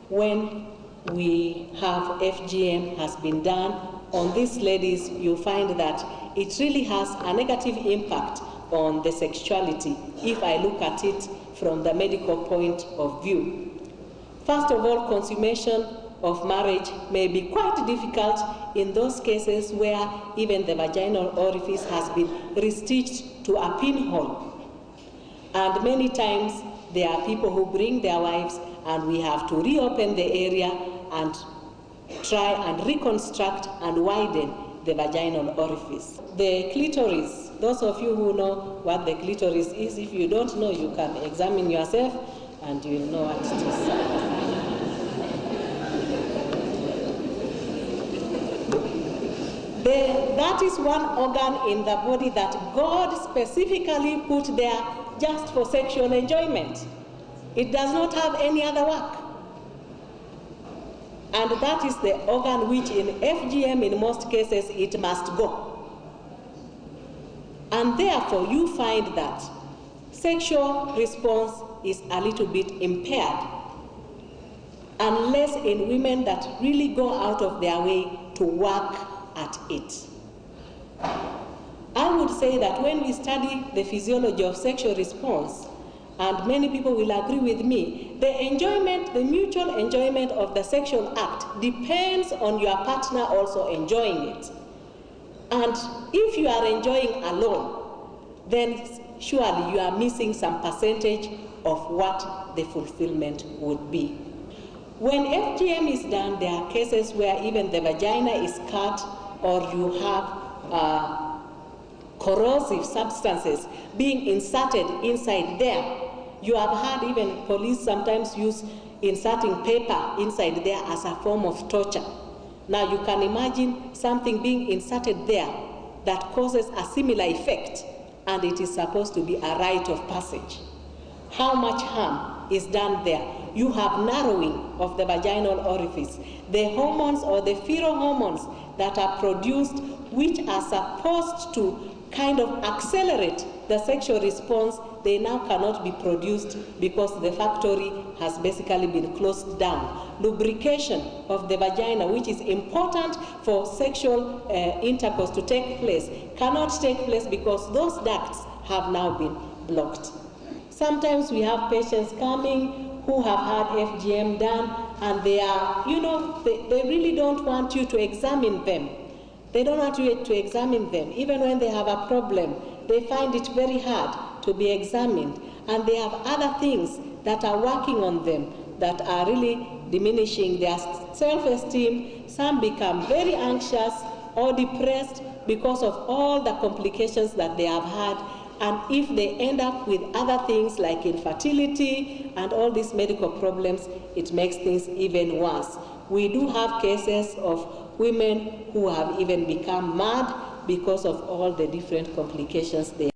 When we have FGM has been done on these ladies, you find that it really has a negative impact on the sexuality if I look at it from the medical point of view. First of all, consummation of marriage may be quite difficult in those cases where even the vaginal orifice has been restitched to a pinhole. And many times there are people who bring their wives and we have to reopen the area and try and reconstruct and widen the vaginal orifice. The clitoris, those of you who know what the clitoris is, if you don't know, you can examine yourself and you'll know what it is. That is one organ in the body that God specifically put there just for sexual enjoyment. It does not have any other work. And that is the organ which in FGM, in most cases, it must go. And therefore, you find that sexual response is a little bit impaired, unless in women that really go out of their way to work at it. I would say that when we study the physiology of sexual response, and many people will agree with me, the enjoyment, the mutual enjoyment of the sexual act depends on your partner also enjoying it. And if you are enjoying alone, then surely you are missing some percentage of what the fulfillment would be. When FGM is done, there are cases where even the vagina is cut, or you have corrosive substances being inserted inside there. You have heard even police sometimes use inserting paper inside there as a form of torture. Now you can imagine something being inserted there that causes a similar effect, and it is supposed to be a rite of passage. How much harm is done there? You have narrowing of the vaginal orifice. The hormones or the pheromones that are produced, which are supposed to kind of accelerate the sexual response, they now cannot be produced because the factory has basically been closed down. Lubrication of the vagina, which is important for sexual intercourse to take place, cannot take place because those ducts have now been blocked. Sometimes we have patients coming who have had FGM done, and they are, they really don't want you to examine them. They don't want you to examine them. Even when they have a problem, they find it very hard to be examined. And they have other things that are working on them that are really diminishing their self-esteem. Some become very anxious or depressed because of all the complications that they have had. And if they end up with other things like infertility and all these medical problems, it makes things even worse. We do have cases of women who have even become mad because of all the different complications they